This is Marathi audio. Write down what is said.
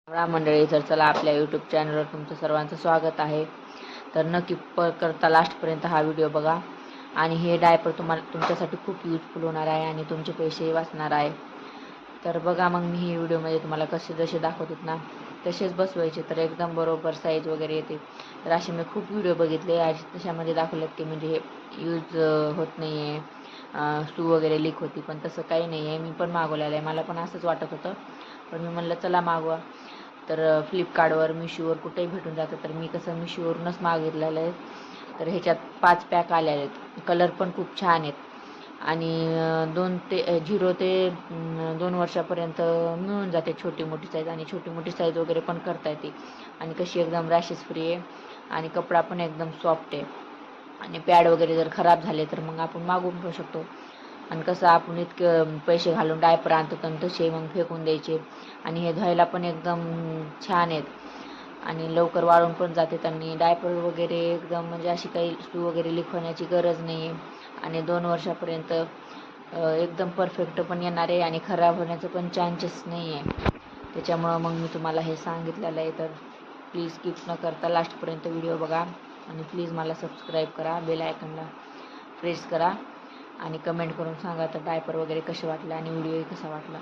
राम मंडळी, तर चला आपल्या यूट्यूब चॅनलवर तुमचं सर्वांचं स्वागत आहे. तर नक्की करता लास्टपर्यंत हा व्हिडिओ बघा आणि हे डायपर तुमच्यासाठी खूप यूजफुल होणार आहे आणि तुमचे पैसेही वाचणार आहे. तर बघा मग मी ही व्हिडिओमध्ये तुम्हाला कसे जसे दाखवतात ना तसेच बसवायचे, तर एकदम बरोबर साईज वगैरे येते. तर असे मी खूप व्हिडिओ बघितले तशामध्ये दाखवलेत की म्हणजे हे यूज होत नाही आहे, सू वगैरे लीक होती, पण तसं काही नाही आहे. मी पण मागवलेलं आहे, मला पण असंच वाटत होतं, पण मी म्हणलं चला मागवा. तर फ्लिपकार्टवर मिशोवर कुठेही भेटून जातं, तर मी कसं मिशोवरूनच मागितलेलं आहे. तर ह्याच्यात 5 पॅक आलेले आहेत, कलर पण खूप छान आहेत आणि 0 ते 2 वर्षापर्यंत मिळून जाते छोटी मोठी साईज, आणि छोटी मोठी साईज वगैरे पण करता येते. आणि कशी एकदम रॅशेस फ्री आहे आणि कपडा पण एकदम सॉफ्ट आहे. आणि पॅड वगैरे जर खराब झाले तर मग आपण मागवून घेऊ शकतो. आणि कसं आपण इतके पैसे घालून डायपर आणतो तर तसे मग फेकून द्यायचे. आणि हे धुवायला पण एकदम छान आहेत आणि लवकर वाळून पण जाते. आणि डायपर वगैरे एकदम म्हणजे अशी काही सू वगैरे लीक होण्याची गरज नाही आहे. आणि 2 वर्षापर्यंत एकदम परफेक्ट पण येणार आहे आणि खराब होण्याचं पण चान्सेस नाही आहे. त्याच्यामुळं मग मी तुम्हाला हे सांगितलेलं आहे. तर प्लीज स्किप न करता लास्टपर्यंत व्हिडिओ बघा आणि प्लीज मला सबस्क्राईब करा, बेल आयकॉनला प्रेस करा आणि कमेंट करून सांगा तर डायपर वगैरे कसे वाटले आणि व्हिडिओही कसा वाटला.